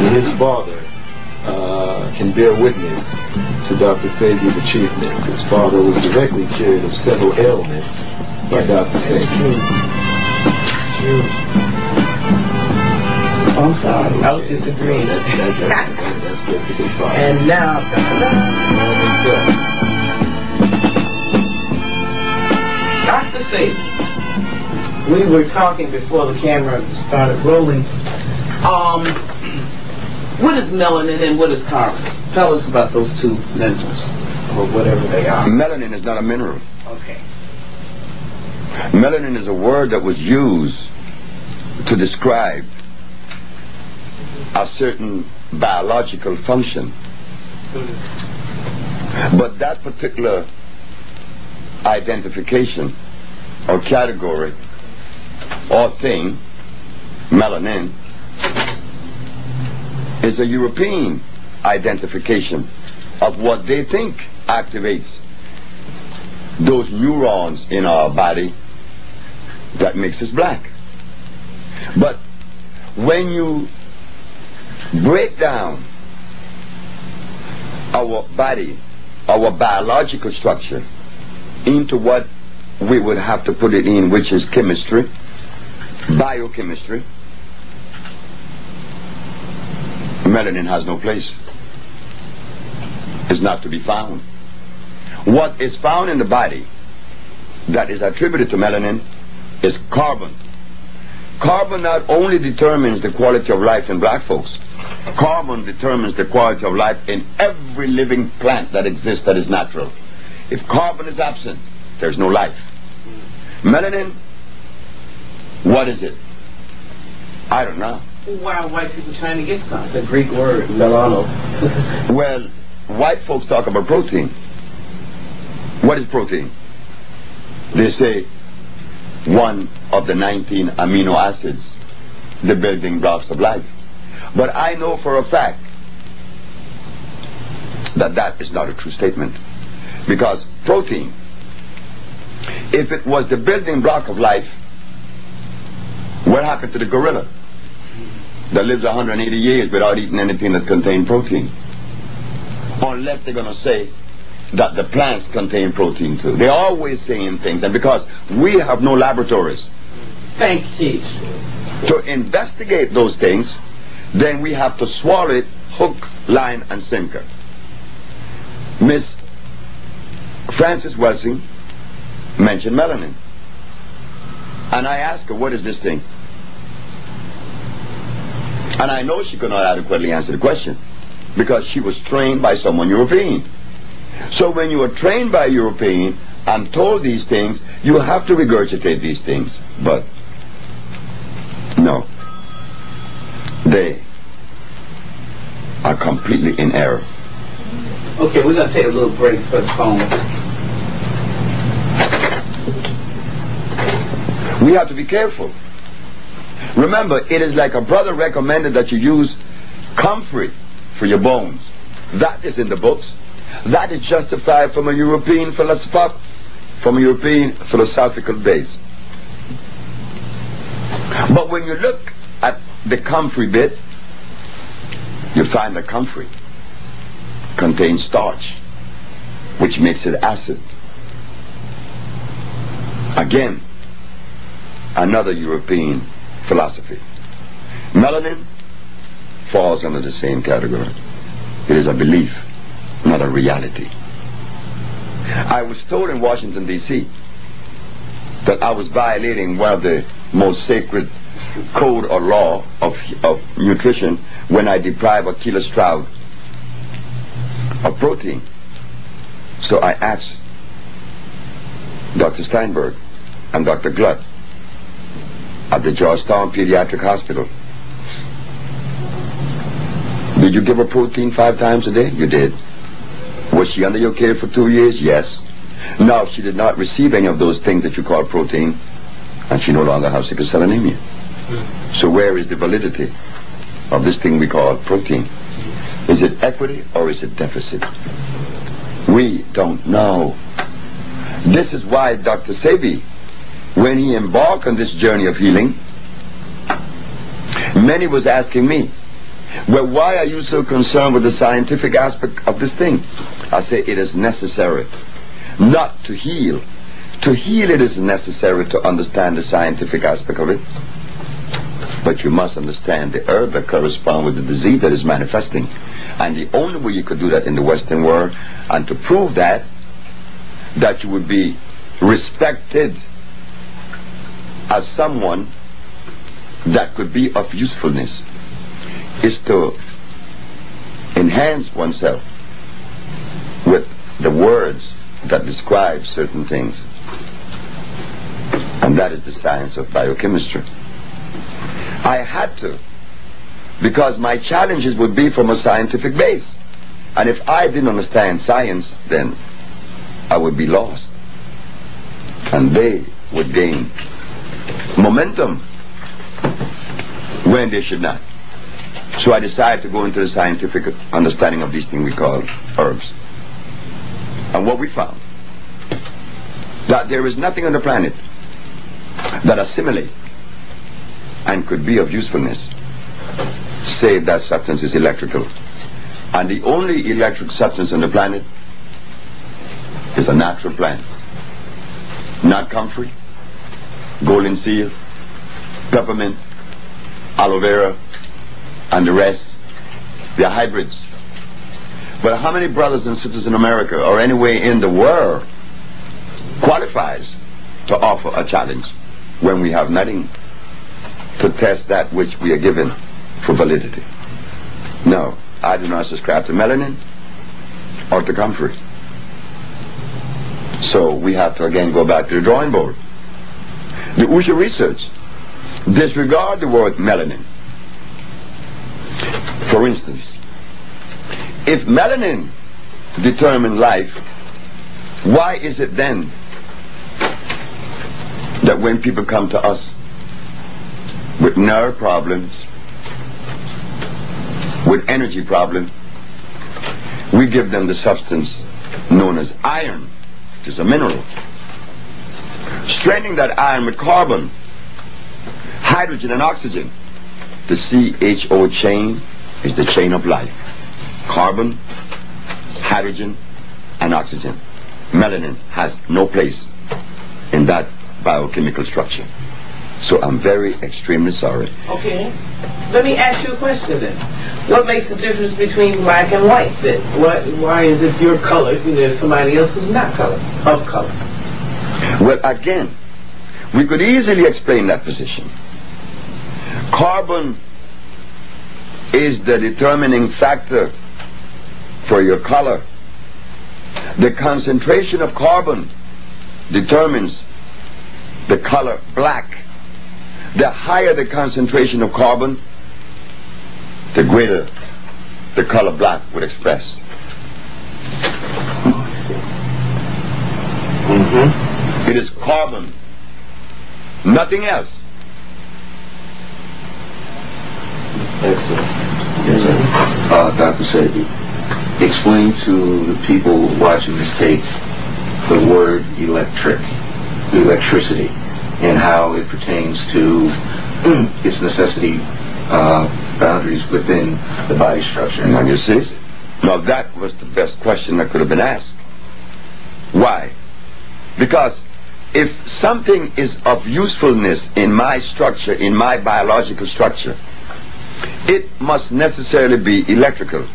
and his father can bear witness to Dr. Sebi's achievements. His father was directly cured of several ailments by Dr. Sebi. I'm sorry, I was disagreeing. That's perfectly fine. And now, Dr. Sebi, we were talking before the camera started rolling. What is melanin and what is carbon? Tell us about those two minerals, or whatever they are. Melanin is not a mineral. Okay. Melanin is a word that was used to describe a certain biological function. But that particular identification or category or thing, melanin, is a European identification of what they think activates those neurons in our body that makes us black. But when you break down our body, our biological structure, into what we would have to put it in, which is chemistry, biochemistry, melanin has no place. It's not to be found. What is found in the body that is attributed to melanin is carbon. Carbon not only determines the quality of life in black folks, carbon determines the quality of life in every living plant that exists that is natural. If carbon is absent, there's no life. Melanin, what is it? I don't know. Why are white people trying to get some? It's a Greek word, melanos. Well, white folks talk about protein. What is protein? They say one of the 19 amino acids, the building blocks of life. But I know for a fact that that is not a true statement. Because protein, if it was the building block of life, what happened to the gorilla that lives 180 years without eating anything that contains protein? Unless they're going to say that the plants contain protein too. They're always saying things, and because we have no laboratories to investigate those things, then we have to swallow it hook, line, and sinker. Miss Frances Welsing mentioned melanin. And I asked her, what is this thing? And I know she could not adequately answer the question because she was trained by someone European. So when you are trained by a European and told these things, you have to regurgitate these things. But no, they are completely in error. Okay, we're going to take a little break for the phone. We have to be careful. Remember, it is like a brother recommended that you use comfrey for your bones. That is in the books. That is justified from a European philosophical base. But when you look at the comfrey bit, you find that comfrey contains starch, which makes it acid. Again, another European philosophy. Melanin falls under the same category. It is a belief, not a reality. I was told in Washington, D.C. that I was violating one of the most sacred code or law of nutrition when I deprive a kilostraud of protein. So I asked Dr. Steinberg and Dr. Glutt at the Georgetown Pediatric Hospital, did you give her protein 5 times a day? You did. Was she under your care for 2 years? Yes. Now she did not receive any of those things that you call protein, and she no longer has sickle cell anemia. So where is the validity of this thing we call protein? Is it equity or is it deficit? We don't know. This is why Dr. Sebi, when he embarked on this journey of healing, many was asking me, Well, why are you so concerned with the scientific aspect of this thing? I say it is necessary not to heal. To heal, it is necessary to understand the scientific aspect of it. But you must understand the herb that corresponds with the disease that is manifesting. And the only way you could do that in the Western world, and to prove that you would be respected as someone that could be of usefulness, is to enhance oneself with the words that describe certain things. And that is the science of biochemistry. I had to, because my challenges would be from a scientific base. And if I didn't understand science, then I would be lost. And they would gain momentum when they should not. So I decided to go into the scientific understanding of these things we call herbs. And what we found, that there is nothing on the planet that assimilates and could be of usefulness, save that substance is electrical. And the only electric substance on the planet is a natural plant. Not comfrey, golden seal, peppermint, aloe vera, and the rest. They're hybrids. But how many brothers and sisters in America or anywhere in the world qualifies to offer a challenge when we have nothing to test that which we are given for validity? No, I do not subscribe to melanin or to comfrey. So we have to again go back to the drawing board. The Usha research disregard the word melanin. For instance, if melanin determines life, why is it then that when people come to us with nerve problems, with energy problems, we give them the substance known as iron, which is a mineral, straining that iron with carbon, hydrogen and oxygen. The CHO chain is the chain of life. Carbon, hydrogen, and oxygen. Melanin has no place in that biochemical structure. So I'm very extremely sorry. Okay. Let me ask you a question then. What makes the difference between black and white then? Why is it your color and there's somebody else who's not of color? Well, again, we could easily explain that position. Carbon is the determining factor for your color. The concentration of carbon determines the color black. The higher the concentration of carbon, the greater the color black would express. It is carbon, nothing else. Excellent. Yes, Dr. Sebi, explain to the people watching this tape the word electricity, and how it pertains to its necessity boundaries within the body structure. Now you see? Now that was the best question that could have been asked. Why? Because if something is of usefulness in my structure, in my biological structure, it must necessarily be electrical.